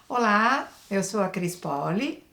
Olá, eu sou a Cris Poli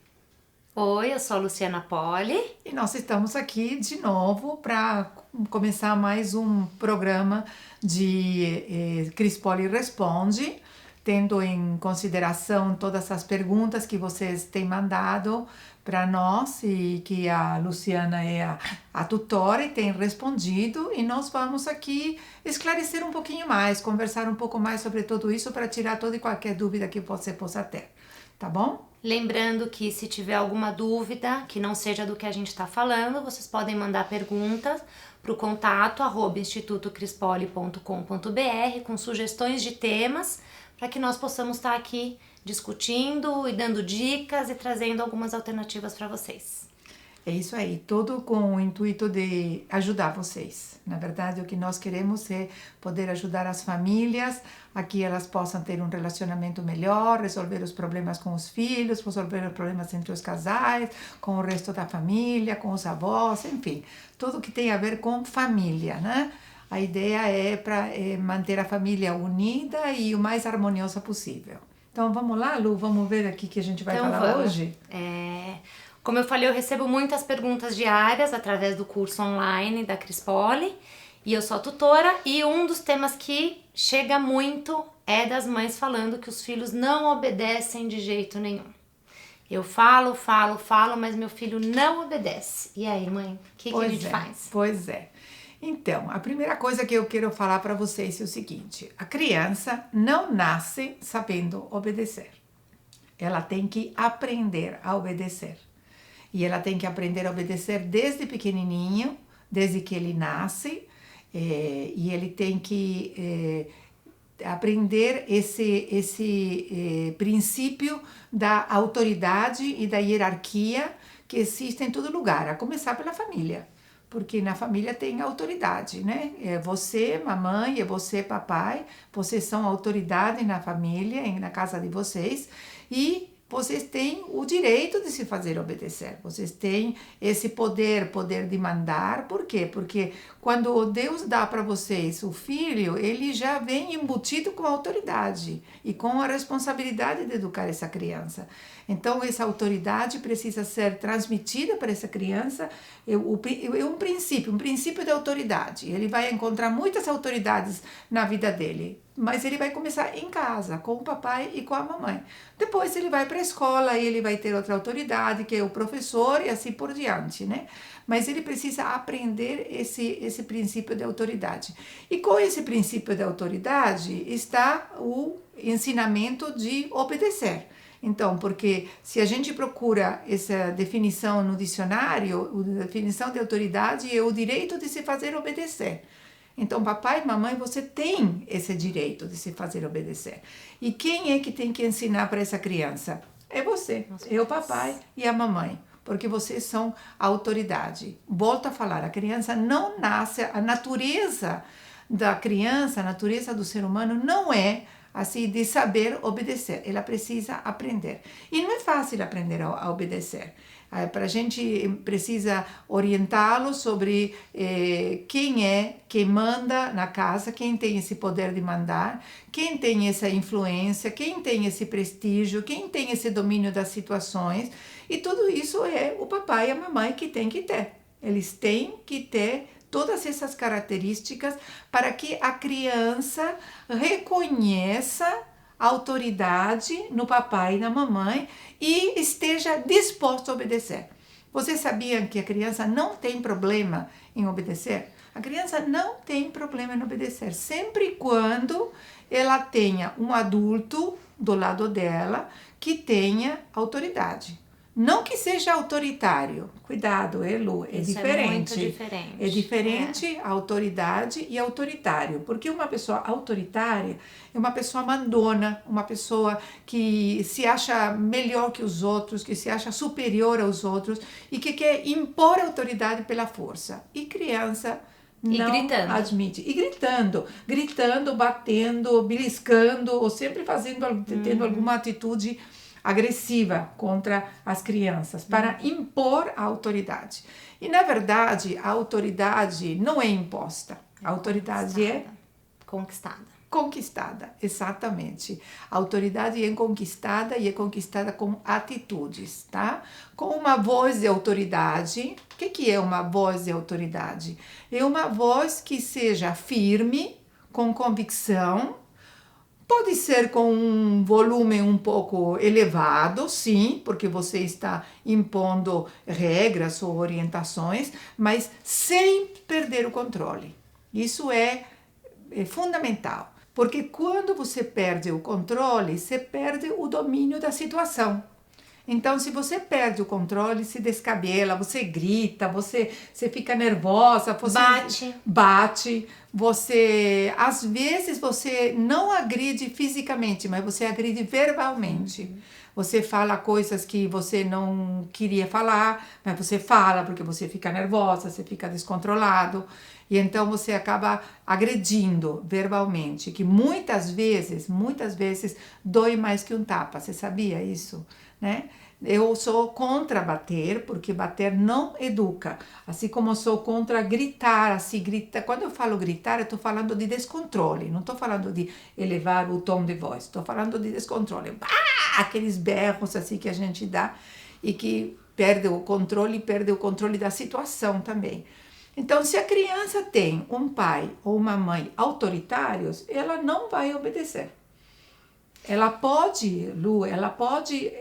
Oi, eu sou a Luciana Poli. e nós estamos aqui de novo para começar mais um programa de Cris Poli Responde, tendo em consideração todas as perguntas que vocês têm mandado para nós e que a Luciana é a tutora e tem respondido, e nós vamos aqui esclarecer um pouquinho mais, conversar um pouco mais sobre tudo isso para tirar toda e qualquer dúvida que você possa ter, tá bom? Lembrando que se tiver alguma dúvida que não seja do que a gente está falando, vocês podem mandar perguntas para o contato @institutocrispolio.com.br com sugestões de temas para que nós possamos estar aqui discutindo e dando dicas e trazendo algumas alternativas para vocês. É isso aí, tudo com o intuito de ajudar vocês. Na verdade, o que nós queremos é poder ajudar as famílias a que elas possam ter um relacionamento melhor, resolver os problemas com os filhos, resolver os problemas entre os casais, com o resto da família, com os avós, enfim, tudo que tem a ver com família, né? A ideia é para manter a família unida e o mais harmoniosa possível. Então vamos lá, Lu, vamos ver aqui que a gente vai Então falar vamos. hoje? Como eu falei, eu recebo muitas perguntas diárias através do curso online da Cris Poli e eu sou a tutora, e um dos temas que chega muito é das mães falando que os filhos não obedecem de jeito nenhum. Eu falo, mas meu filho não obedece. E aí, mãe, o que a gente faz? Pois é. Então, a primeira coisa que eu quero falar para vocês é o seguinte: a criança não nasce sabendo obedecer. Ela tem que aprender a obedecer. E ela tem que aprender a obedecer desde pequenininho, desde que ele nasce, e ele tem que aprender esse princípio da autoridade e da hierarquia que existe em todo lugar, a começar pela família. Porque na família tem autoridade, né? É você, mamãe, é você, papai, vocês são autoridade na família, na casa de vocês, e vocês têm o direito de se fazer obedecer. Vocês têm esse poder de mandar. Por quê? Porque quando Deus dá para vocês o filho, ele já vem embutido com a autoridade e com a responsabilidade de educar essa criança. Então, essa autoridade precisa ser transmitida para essa criança. É um princípio de autoridade. Ele vai encontrar muitas autoridades na vida dele, mas ele vai começar em casa, com o papai e com a mamãe. Depois ele vai para a escola e ele vai ter outra autoridade, que é o professor, e assim por diante, né? Mas ele precisa aprender esse princípio de autoridade. E com esse princípio de autoridade está o ensinamento de obedecer. Então, porque se a gente procura essa definição no dicionário, a definição de autoridade é o direito de se fazer obedecer. Então, papai e mamãe, você tem esse direito de se fazer obedecer. E quem é que tem que ensinar para essa criança? É você, é o papai e a mamãe, porque vocês são a autoridade. Volto a falar, a criança não nasce, a natureza da criança, a natureza do ser humano não é assim de saber obedecer. Ela precisa aprender. E não é fácil aprender a obedecer. Para a gente precisa orientá-lo sobre quem é que manda na casa, quem tem esse poder de mandar, quem tem essa influência, quem tem esse prestígio, quem tem esse domínio das situações. E tudo isso é o papai e a mamãe que tem que ter. Eles têm que ter todas essas características para que a criança reconheça a autoridade no papai e na mamãe e esteja disposto a obedecer. Vocês sabiam que a criança não tem problema em obedecer? A criança não tem problema em obedecer, sempre e quando ela tenha um adulto do lado dela que tenha autoridade. Não que seja autoritário, cuidado, Lu, é Isso diferente. É muito diferente. É diferente a autoridade e autoritário, porque uma pessoa autoritária é uma pessoa mandona, uma pessoa que se acha melhor que os outros, que se acha superior aos outros e que quer impor autoridade pela força. E criança não gritando. admite. E gritando, batendo, beliscando, ou sempre tendo alguma atitude agressiva contra as crianças, para impor a autoridade. E, na verdade, a autoridade não é imposta. A autoridade é conquistada. conquistada, exatamente. A autoridade é conquistada e é conquistada com atitudes, tá? Com uma voz de autoridade. O que é uma voz de autoridade? É uma voz que seja firme, com convicção. Pode ser com um volume um pouco elevado, sim, porque você está impondo regras ou orientações, mas sem perder o controle. Isso é fundamental. Porque quando você perde o controle, você perde o domínio da situação. Então, se você perde o controle, se descabela, você grita, você fica nervosa, você bate, você, às vezes, você não agride fisicamente, mas você agride verbalmente. Você fala coisas que você não queria falar, mas você fala porque você fica nervosa, você fica descontrolado. E então você acaba agredindo verbalmente, que muitas vezes dói mais que um tapa. Você sabia isso, né? Eu sou contra bater, porque bater não educa. Assim como sou contra gritar, assim, grita. Quando eu falo gritar, eu estou falando de descontrole. Não estou falando de elevar o tom de voz. Estou falando de descontrole. Aqueles berros assim que a gente dá e que perde o controle da situação também. Então, se a criança tem um pai ou uma mãe autoritários, ela não vai obedecer. Ela pode, Lu,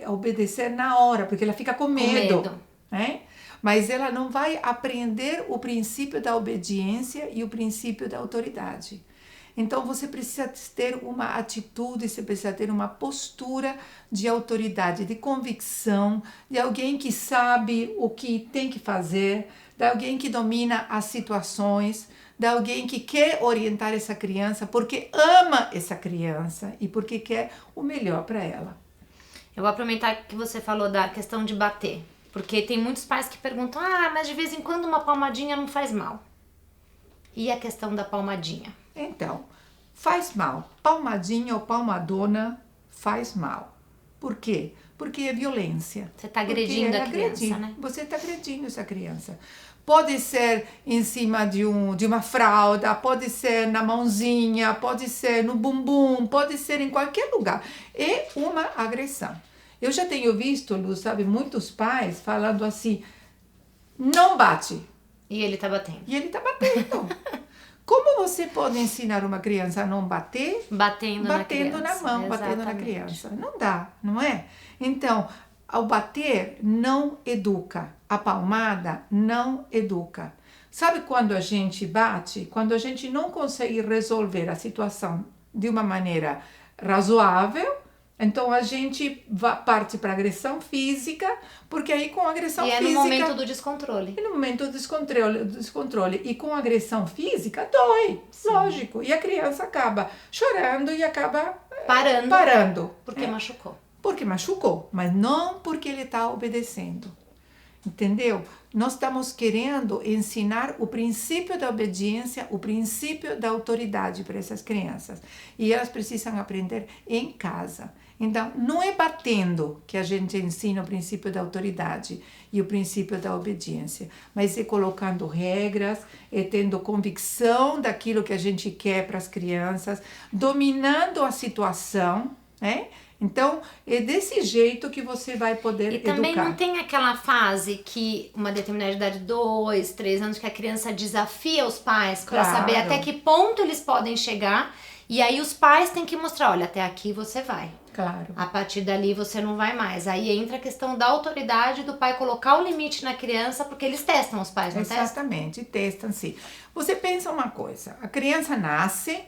obedecer na hora, porque ela fica com medo. Né? Mas ela não vai aprender o princípio da obediência e o princípio da autoridade. Então, você precisa ter uma atitude, você precisa ter uma postura de autoridade, de convicção, de alguém que sabe o que tem que fazer, de alguém que domina as situações, de alguém que quer orientar essa criança porque ama essa criança e porque quer o melhor para ela. Eu vou aproveitar que você falou da questão de bater, porque tem muitos pais que perguntam, mas de vez em quando uma palmadinha não faz mal. E a questão da palmadinha? Então, faz mal. Palmadinha ou palmadona faz mal. Por quê? Porque é violência. Você está agredindo a criança, né? Você está agredindo essa criança. Pode ser em cima de uma fralda, pode ser na mãozinha, pode ser no bumbum, pode ser em qualquer lugar. É uma agressão. Eu já tenho visto, Lu, sabe, muitos pais falando assim, não bate. E ele está batendo. Como você pode ensinar uma criança a não bater? Batendo na mão, batendo na criança. Não dá, não é? Então, ao bater, não educa. A palmada não educa. Sabe quando a gente bate? Quando a gente não consegue resolver a situação de uma maneira razoável, então a gente parte para agressão física, porque aí com agressão física... E é no momento do descontrole. É no momento do descontrole. E com agressão física, dói, sim, lógico. E a criança acaba chorando e acaba parando. Porque machucou. Porque machucou, mas não porque ele está obedecendo. Entendeu? Nós estamos querendo ensinar o princípio da obediência, o princípio da autoridade para essas crianças. E elas precisam aprender em casa. Então, não é batendo que a gente ensina o princípio da autoridade e o princípio da obediência, mas é colocando regras, é tendo convicção daquilo que a gente quer para as crianças, dominando a situação, né? Então, é desse jeito que você vai poder educar. E também não tem aquela fase que, uma determinada idade, 2, 3 anos, que a criança desafia os pais para saber até que ponto eles podem chegar. E aí os pais têm que mostrar, olha, até aqui você vai. Claro. A partir dali você não vai mais. Aí entra a questão da autoridade do pai colocar o limite na criança, porque eles testam, os pais, não testam? Exatamente, testam sim. Você pensa uma coisa, a criança nasce,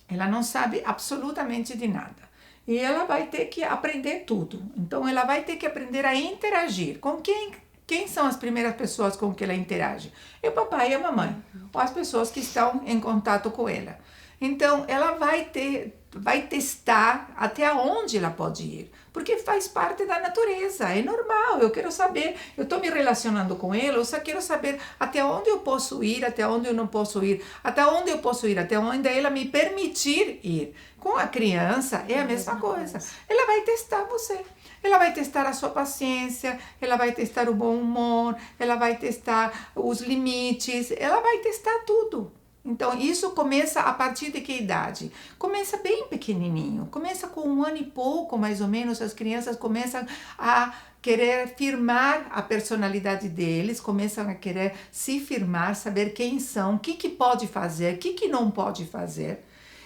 ela não sabe absolutamente de nada. E ela vai ter que aprender tudo. Então, ela vai ter que aprender a interagir. Com quem são as primeiras pessoas com que ela interage? É o papai e a mamãe, ou as pessoas que estão em contato com ela. Então, ela vai testar até onde ela pode ir, porque faz parte da natureza, é normal. Eu quero saber, eu estou me relacionando com ela, eu só quero saber até onde eu posso ir, até onde eu não posso ir, até onde eu posso ir, até onde ela me permitir ir. Com a criança é a mesma coisa. Ela vai testar você. Ela vai testar a sua paciência, ela vai testar o bom humor, ela vai testar os limites, ela vai testar tudo. Então, isso começa a partir de que idade? Começa bem pequenininho, começa com 1 ano e pouco, mais ou menos, as crianças começam a querer firmar a personalidade deles, começam a querer se firmar, saber quem são, o que pode fazer, o que não pode fazer,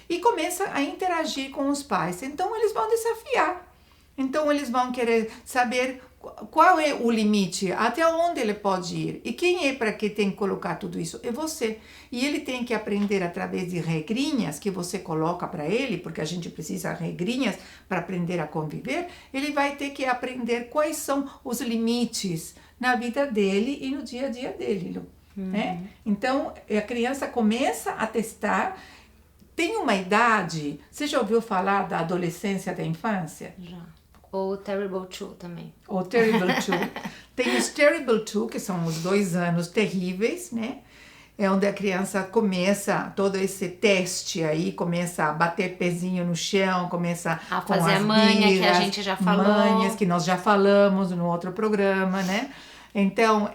e começa a interagir com os pais. Então, eles vão desafiar. Então, eles vão querer saber qual é o limite, até onde ele pode ir. E quem é para que tem que colocar tudo isso? É você. E ele tem que aprender através de regrinhas que você coloca para ele, porque a gente precisa de regrinhas para aprender a conviver. Ele vai ter que aprender quais são os limites na vida dele e no dia a dia dele, Lu, né? Então, a criança começa a testar. Tem uma idade, você já ouviu falar da adolescência da infância? Já. Ou Terrible Two também. Ou Terrible Two. Tem os Terrible Two, que são os 2 anos terríveis, né? É onde a criança começa todo esse teste aí, começa a bater pezinho no chão, começa a com fazer as a manha birras, que a gente já falou. manhas que nós já falamos no outro programa, né? Então,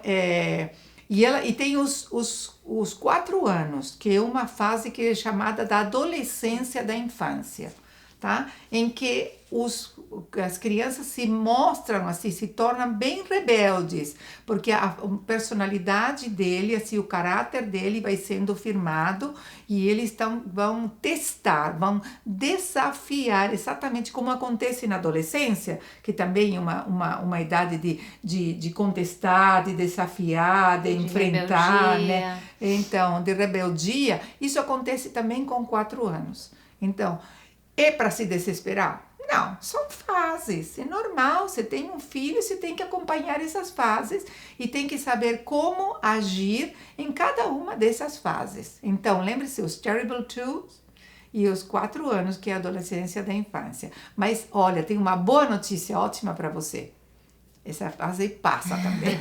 e tem os 4 anos, que é uma fase que é chamada da adolescência da infância, tá? Em que as crianças se mostram assim, se tornam bem rebeldes, porque a personalidade dele, assim, o caráter dele vai sendo firmado e eles vão testar, vão desafiar, exatamente como acontece na adolescência, que também é uma idade de contestar, de desafiar, de enfrentar, né? Então, de rebeldia. Isso acontece também com 4 anos. Então, é para se desesperar? Não, são fases, é normal, você tem um filho, você tem que acompanhar essas fases e tem que saber como agir em cada uma dessas fases. Então, lembre-se, os Terrible Twos e os 4 anos, que é a adolescência da infância. Mas, olha, tem uma boa notícia ótima para você. Essa fase passa também.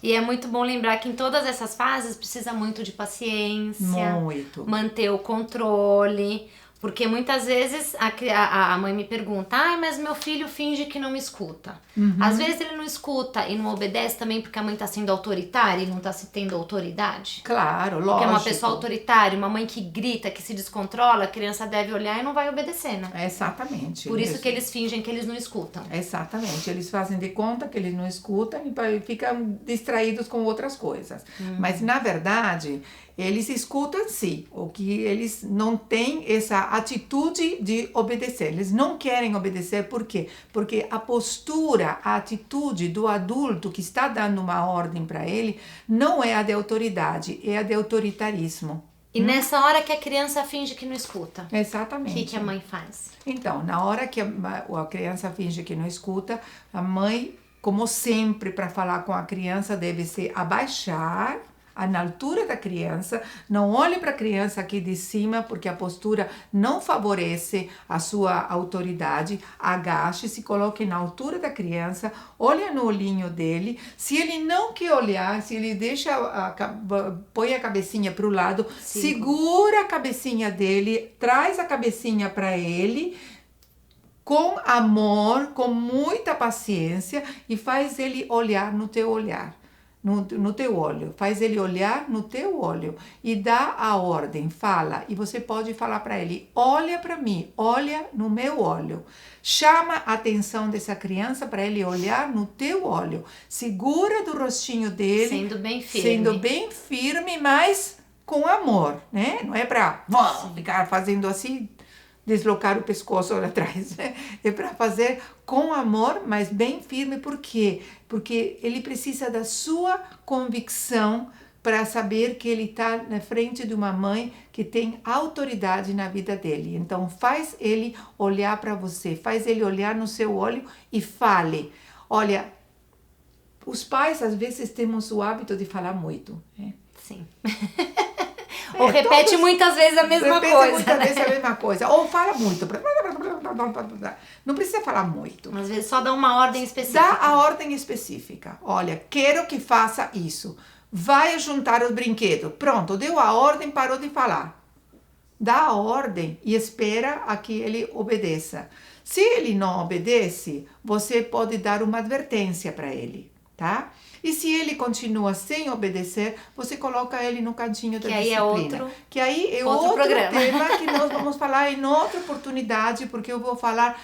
E é muito bom lembrar que em todas essas fases precisa muito de paciência, muito. Manter o controle. Porque muitas vezes a mãe me pergunta, mas meu filho finge que não me escuta. Às vezes ele não escuta e não obedece também porque a mãe está sendo autoritária e não está tendo autoridade. Claro, lógico. Porque é uma pessoa autoritária, uma mãe que grita, que se descontrola, a criança deve olhar e não vai obedecer, né? Exatamente. Por isso que eles fingem que eles não escutam. Exatamente. Eles fazem de conta que eles não escutam e ficam distraídos com outras coisas. Mas, na verdade, eles escutam sim, o que eles não têm essa atitude de obedecer. Eles não querem obedecer, por quê? Porque a postura, a atitude do adulto que está dando uma ordem para ele não é a de autoridade, é a de autoritarismo. E nessa hora que a criança finge que não escuta. Exatamente. O que a mãe faz? Então, na hora que a criança finge que não escuta, a mãe, como sempre, para falar com a criança, deve se abaixar na altura da criança, não olhe para a criança aqui de cima, porque a postura não favorece a sua autoridade. Agache, se coloque na altura da criança, olha no olhinho dele. Se ele não quer olhar, se ele põe a cabecinha para o lado, segura a cabecinha dele, traz a cabecinha para ele, com amor, com muita paciência, e faz ele olhar no teu olhar. No teu olho, faz ele olhar no teu olho e dá a ordem, fala, e você pode falar para ele, olha para mim, olha no meu olho, chama a atenção dessa criança para ele olhar no teu olho, segura do rostinho dele, sendo bem firme, mas com amor, né? Não é para ficar fazendo assim, deslocar o pescoço lá atrás, né? É para fazer com amor, mas bem firme. Por quê? Porque ele precisa da sua convicção para saber que ele está na frente de uma mãe que tem autoridade na vida dele. Então, faz ele olhar para você, faz ele olhar no seu olho e fale. Olha, os pais, às vezes, temos o hábito de falar muito, né? Sim. Ou repete muitas vezes a mesma coisa. Repete muitas vezes a mesma coisa. Ou fala muito. Não precisa falar muito. Às vezes só dá uma ordem específica. Dá a ordem específica. Olha, quero que faça isso. Vai juntar os brinquedos. Pronto, deu a ordem, parou de falar. Dá a ordem e espera a que ele obedeça. Se ele não obedece, você pode dar uma advertência para ele. tá? E se ele continua sem obedecer, você coloca ele no cantinho da disciplina. Que aí é outro tema que nós vamos falar em outra oportunidade, porque eu vou falar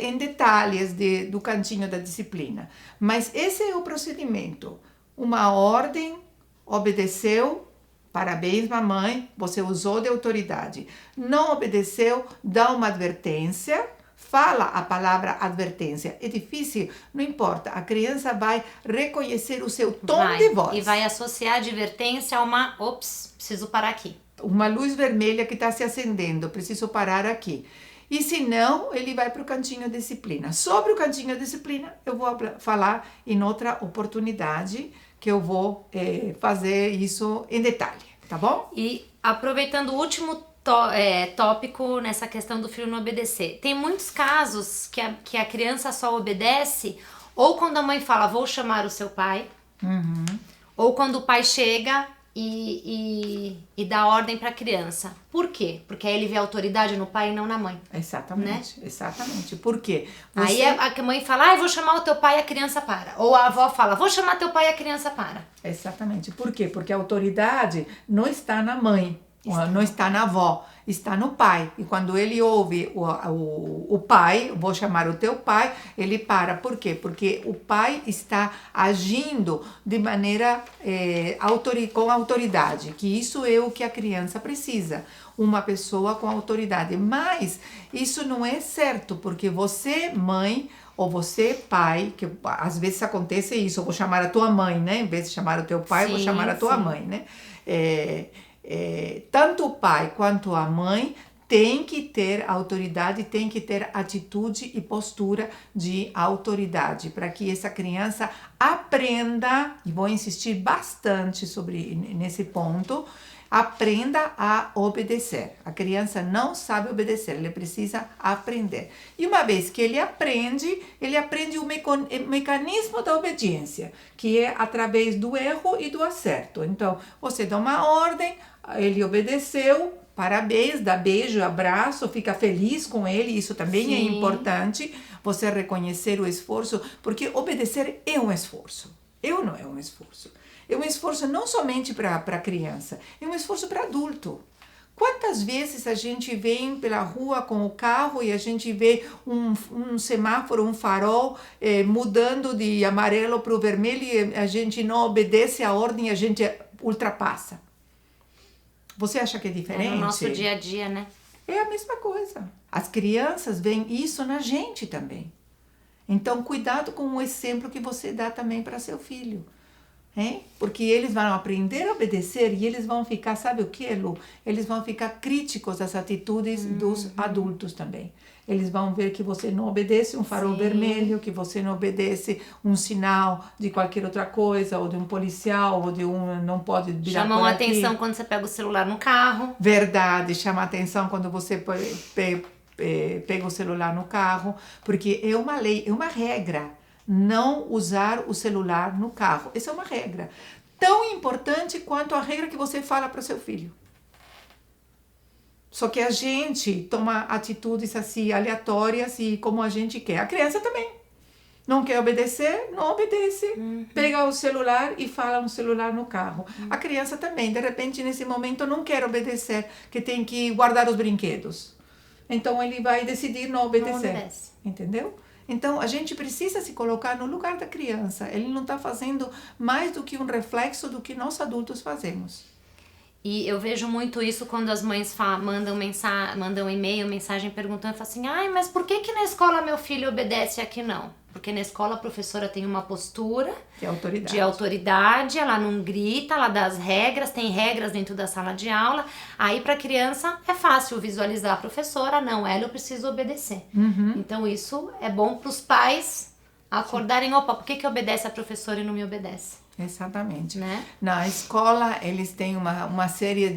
em detalhes do cantinho da disciplina. Mas esse é o procedimento. Uma ordem, obedeceu, parabéns, mamãe, você usou de autoridade. Não obedeceu, dá uma advertência. Fala a palavra advertência. É difícil? Não importa. A criança vai reconhecer o seu tom de voz. E vai associar a advertência a uma... Ops, preciso parar aqui. Uma luz vermelha que está se acendendo. Preciso parar aqui. E se não, ele vai para o cantinho de disciplina. Sobre o cantinho de disciplina, eu vou falar em outra oportunidade, que eu vou fazer isso em detalhe. Tá bom? E aproveitando o último tópico nessa questão do filho não obedecer. Tem muitos casos que a criança só obedece ou quando a mãe fala, vou chamar o seu pai, ou quando o pai chega e dá ordem para a criança. Por quê? Porque aí ele vê autoridade no pai e não na mãe. Exatamente, né? Exatamente. Por quê? Aí a mãe fala, vou chamar o teu pai e a criança para. Ou a avó fala, vou chamar teu pai e a criança para. Exatamente. Por quê? Porque a autoridade não está na mãe. Não está na avó, está no pai. E quando ele ouve o pai, vou chamar o teu pai, ele para. Por quê? Porque o pai está agindo de maneira com autoridade, que isso é o que a criança precisa. Uma pessoa com autoridade. Mas isso não é certo, porque você, mãe, ou você, pai, que às vezes acontece isso, eu vou chamar a tua mãe, né? Em vez de chamar o teu pai, eu vou chamar a tua mãe, né? Tanto o pai quanto a mãe tem que ter autoridade, tem que ter atitude e postura de autoridade para que essa criança aprenda, e vou insistir bastante nesse ponto, aprenda a obedecer. A criança não sabe obedecer, ele precisa aprender. E uma vez que ele aprende o mecanismo da obediência, que é através do erro e do acerto. Então, você dá uma ordem, ele obedeceu, parabéns, dá beijo, abraço, fica feliz com ele, isso também é importante, você reconhecer o esforço, porque obedecer é um esforço, não é um esforço. É um esforço não somente para criança, é um esforço para adulto. Quantas vezes a gente vem pela rua com o carro e a gente vê um semáforo, um farol mudando de amarelo para o vermelho e a gente não obedece a ordem e a gente ultrapassa? Você acha que é diferente? É no nosso dia a dia, né? É a mesma coisa. As crianças veem isso na gente também. Então, cuidado com o exemplo que você dá também para seu filho. Porque eles vão aprender a obedecer e eles vão ficar, sabe o que, Lu? Eles vão ficar críticos às atitudes dos adultos também. Eles vão ver que você não obedece um farol vermelho, que você não obedece um sinal de qualquer outra coisa, ou de um policial, ou de não pode virar Chamam a atenção quando você pega o celular no carro. Verdade, chama a atenção quando você pega o celular no carro, porque é uma lei, é uma regra. Não usar o celular no carro. Essa é uma regra tão importante quanto a regra que você fala para o seu filho. Só que a gente toma atitudes assim aleatórias e como a gente quer. A criança também. Não quer obedecer, não obedece. Pega o celular e fala no celular no carro. A criança também, de repente, nesse momento, não quer obedecer, que tem que guardar os brinquedos. Então, ele vai decidir não obedecer. Não obedece. Entendeu? Então, a gente precisa se colocar no lugar da criança. Ele não está fazendo mais do que um reflexo do que nós adultos fazemos. E eu vejo muito isso quando as mães mandam e-mail, mensagem perguntando, falam assim, mas por que na escola meu filho obedece e aqui não? Porque na escola a professora tem uma postura de autoridade, ela não grita, ela dá as regras, tem regras dentro da sala de aula. Aí para a criança é fácil visualizar a professora, não, ela eu preciso obedecer. Então isso é bom para os pais acordarem, opa, por que obedece a professora e não me obedece? Exatamente. Né? Na escola eles têm uma série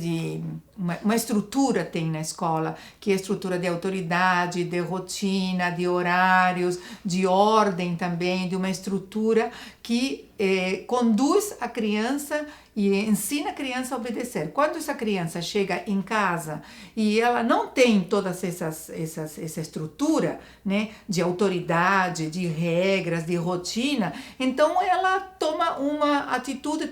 uma estrutura tem na escola, que é estrutura de autoridade, de rotina, de horários, de ordem também, de uma estrutura que conduz a criança e ensina a criança a obedecer. Quando essa criança chega em casa e ela não tem todas essa estrutura, né, de autoridade, de regras, de rotina, então ela toma uma atitude,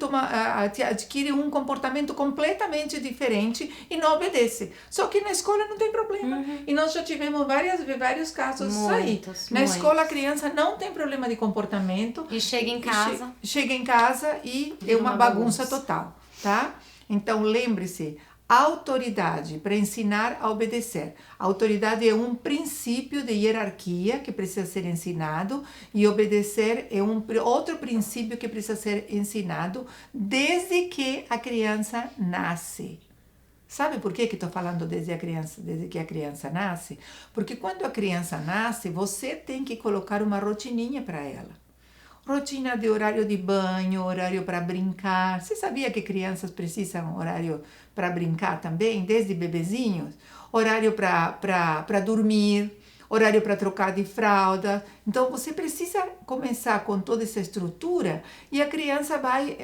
adquire um comportamento completamente diferente e não obedece. Só que na escola não tem problema. E nós já tivemos vários casos aí. Na escola a criança não tem problema de comportamento. E chega em casa. Chega em casa e é uma bagunça total, tá? Então lembre-se, autoridade para ensinar a obedecer. A autoridade é um princípio de hierarquia que precisa ser ensinado e obedecer é outro princípio que precisa ser ensinado desde que a criança nasce. Sabe por que estou falando desde que a criança nasce? Porque quando a criança nasce, você tem que colocar uma rotininha para ela. Rotina de horário de banho, horário para brincar. Você sabia que crianças precisam horário para brincar também, desde bebezinhos? Horário para dormir, horário para trocar de fralda. Então, você precisa começar com toda essa estrutura e a criança vai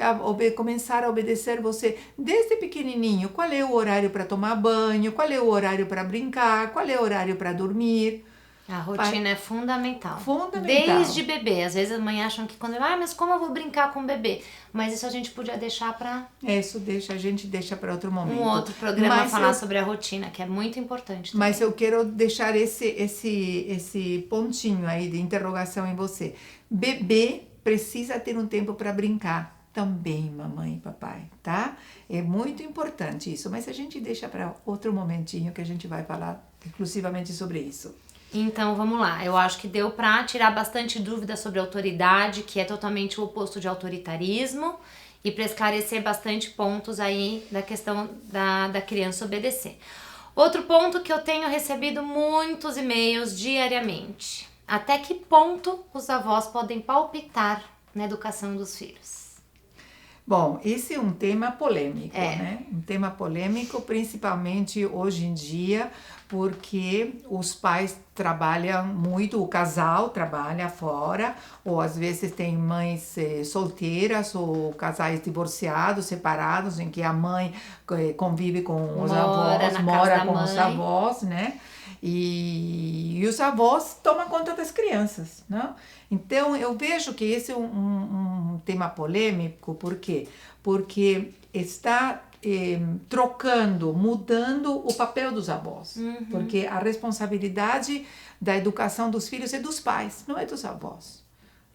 começar a obedecer você desde pequenininho. Qual é o horário para tomar banho? Qual é o horário para brincar? Qual é o horário para dormir? A rotina é fundamental. Fundamental. Desde bebê. Às vezes as mães acham que quando... mas como eu vou brincar com o bebê? Mas isso a gente podia deixar para... Isso a gente deixa para outro momento. Um outro programa falar sobre a rotina, que é muito importante também. Mas eu quero deixar esse pontinho aí de interrogação em você. Bebê precisa ter um tempo para brincar. Também, mamãe e papai, tá? É muito importante isso. Mas a gente deixa para outro momentinho que a gente vai falar exclusivamente sobre isso. Então, vamos lá. Eu acho que deu para tirar bastante dúvida sobre autoridade, que é totalmente o oposto de autoritarismo, e para esclarecer bastante pontos aí da questão da criança obedecer. Outro ponto que eu tenho recebido muitos e-mails diariamente. Até que ponto os avós podem palpitar na educação dos filhos? Bom, esse é um tema polêmico, né? Um tema polêmico, principalmente hoje em dia, porque os pais trabalham muito, o casal trabalha fora, ou às vezes tem mães solteiras ou casais divorciados, separados, em que a mãe convive com os avós, mora com os avós, né? E os avós tomam conta das crianças, né? Então, eu vejo que esse é um tema polêmico, por quê? Porque está mudando o papel dos avós. Porque a responsabilidade da educação dos filhos é dos pais, não é dos avós.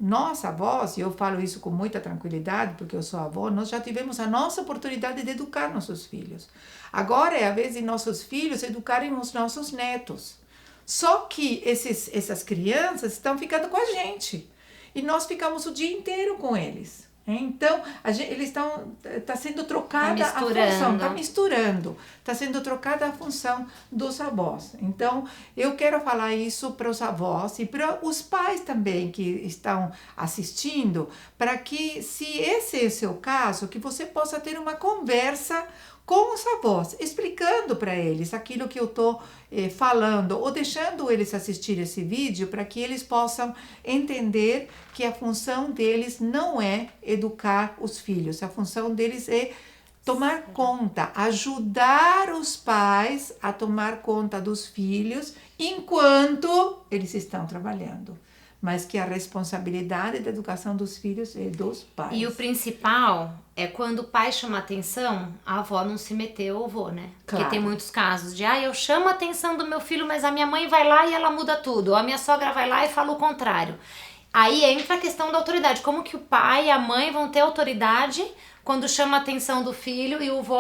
Nós, avós, e eu falo isso com muita tranquilidade, porque eu sou avó, nós já tivemos a nossa oportunidade de educar nossos filhos. Agora é a vez de nossos filhos educarem os nossos netos. Só que essas crianças estão ficando com a gente. E nós ficamos o dia inteiro com eles. Então, está sendo trocada a função, está sendo trocada a função dos avós. Então, eu quero falar isso para os avós e para os pais também que estão assistindo, para que, se esse é o seu caso, que você possa ter uma conversa com os avós, explicando para eles aquilo que eu estou falando, ou deixando eles assistir esse vídeo para que eles possam entender que a função deles não é educar os filhos, a função deles é tomar conta, ajudar os pais a tomar conta dos filhos enquanto eles estão trabalhando. Mas que a responsabilidade da educação dos filhos é dos pais. E o principal é quando o pai chama atenção, a avó não se meteu ou o avô, né? Claro. Porque tem muitos casos de, eu chamo a atenção do meu filho, mas a minha mãe vai lá e ela muda tudo. Ou a minha sogra vai lá e fala o contrário. Aí entra a questão da autoridade. Como que o pai e a mãe vão ter autoridade quando chama a atenção do filho e o avô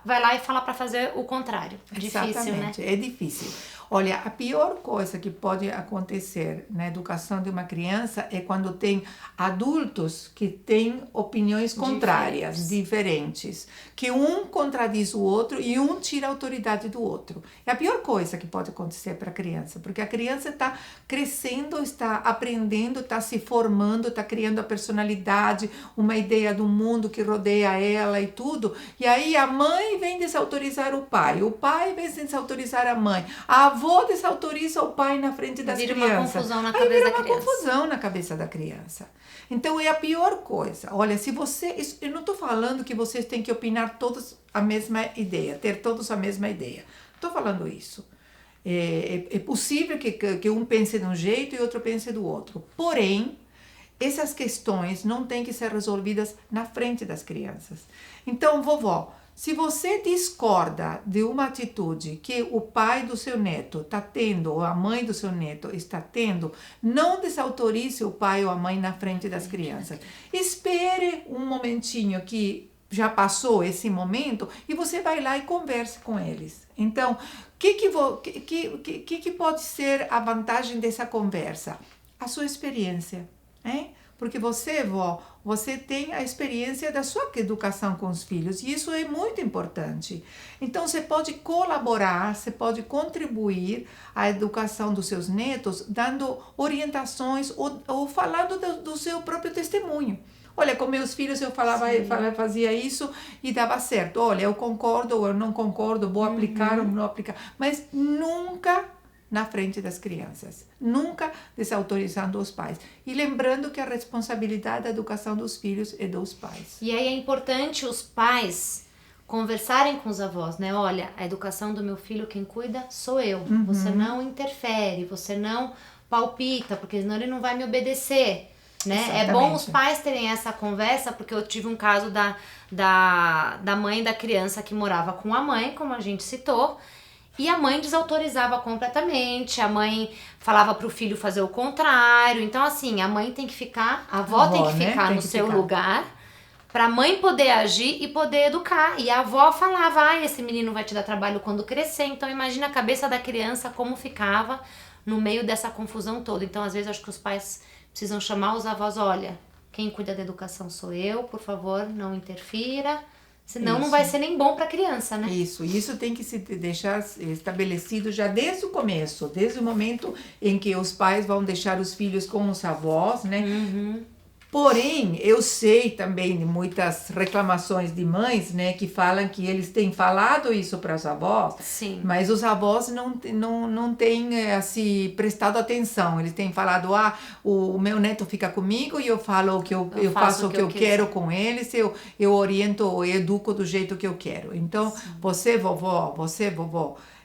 vai lá e fala para fazer o contrário? Difícil, Exatamente, né? É difícil. Olha, a pior coisa que pode acontecer na educação de uma criança é quando tem adultos que têm opiniões contrárias, diferentes, que um contradiz o outro e um tira a autoridade do outro. É a pior coisa que pode acontecer para a criança, porque a criança está crescendo, está aprendendo, está se formando, está criando a personalidade, uma ideia do mundo que rodeia ela e tudo, e aí a mãe vem desautorizar o pai vem desautorizar a mãe, a avó desautoriza o pai na frente das crianças. Vira uma confusão na cabeça da criança. Vira uma confusão na cabeça da criança. Então é a pior coisa. Olha, se você... Eu não estou falando que vocês têm que opinar todos a mesma ideia, ter todos a mesma ideia. Estou falando isso. É possível que um pense de um jeito e outro pense do outro. Porém, essas questões não têm que ser resolvidas na frente das crianças. Então, vovó, se você discorda de uma atitude que o pai do seu neto está tendo, ou a mãe do seu neto está tendo, não desautorize o pai ou a mãe na frente das crianças. Espere um momentinho que já passou esse momento e você vai lá e converse com eles. Então, o que pode ser a vantagem dessa conversa? A sua experiência, hein? Porque você, vó, você tem a experiência da sua educação com os filhos e isso é muito importante. Então, você pode colaborar, você pode contribuir à educação dos seus netos, dando orientações ou falando do seu próprio testemunho. Olha, com meus filhos eu fazia isso e dava certo. Olha, eu concordo ou eu não concordo, vou aplicar ou não aplicar. Mas nunca na frente das crianças, nunca desautorizando os pais. E lembrando que a responsabilidade da educação dos filhos é dos pais. E aí é importante os pais conversarem com os avós, né? Olha, a educação do meu filho, quem cuida sou eu. Você não interfere, você não palpita, porque senão ele não vai me obedecer. Né? É bom os pais terem essa conversa, porque eu tive um caso da mãe da criança que morava com a mãe, como a gente citou, e a mãe desautorizava completamente, a mãe falava pro filho fazer o contrário. Então, assim, a mãe tem que ficar, a avó tem que ficar no seu lugar, pra mãe poder agir e poder educar. E a avó falava, esse menino vai te dar trabalho quando crescer. Então, imagina a cabeça da criança como ficava no meio dessa confusão toda. Então, às vezes, acho que os pais precisam chamar os avós, olha, quem cuida da educação sou eu, por favor, não interfira. Senão não vai ser nem bom para a criança, né? Isso tem que se deixar estabelecido já desde o começo, desde o momento em que os pais vão deixar os filhos com os avós, né? Porém, eu sei também de muitas reclamações de mães, né, que falam que eles têm falado isso para os avós, mas os avós não têm assim, prestado atenção. Eles têm falado, o meu neto fica comigo e eu falo que eu faço o que eu quero com eles, eu oriento, eu educo do jeito que eu quero. Então, você, vovó,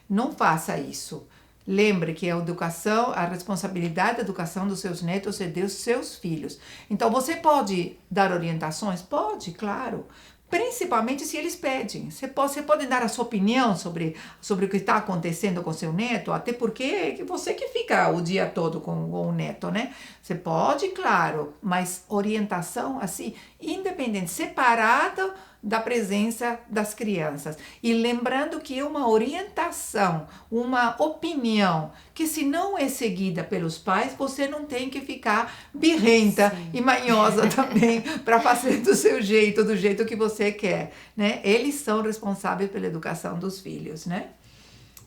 não faça isso. Lembre que a educação, a responsabilidade da educação dos seus netos é dos seus filhos. Então, você pode dar orientações? Pode, claro. Principalmente se eles pedem. Você pode dar a sua opinião sobre o que está acontecendo com seu neto, até porque é você que fica o dia todo com o neto, né? Você pode, claro, mas orientação assim, independente, separada da presença das crianças. E lembrando que é uma orientação, uma opinião, que se não é seguida pelos pais, você não tem que ficar birrenta e manhosa também para fazer do seu jeito, do jeito que você quer, né? Eles são responsáveis pela educação dos filhos, né?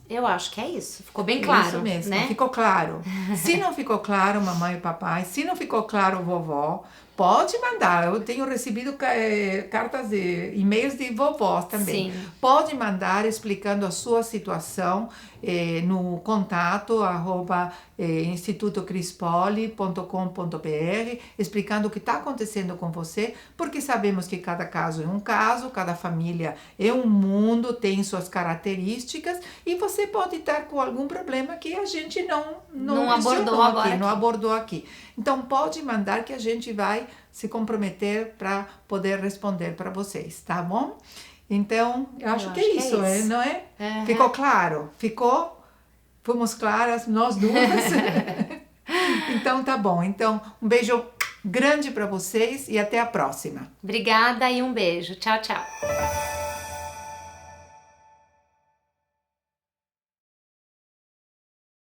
Eu acho que é isso. Ficou bem claro, isso mesmo, né? Ficou claro. Se não ficou claro, mamãe e papai, se não ficou claro, vovó, pode mandar. Eu tenho recebido cartas, e-mails de vovós também. Pode mandar explicando a sua situação no contato institutocrispoli.com.br, explicando o que está acontecendo com você, porque sabemos que cada caso é um caso, cada família é um mundo, tem suas características, e você pode estar com algum problema que a gente não abordou aqui. Então, pode mandar que a gente vai se comprometer para poder responder para vocês, tá bom? Então, eu acho que é isso, não é? Ficou claro? Ficou? Fomos claras, nós duas? Então, tá bom. Então, um beijo grande para vocês e até a próxima. Obrigada e um beijo. Tchau, tchau.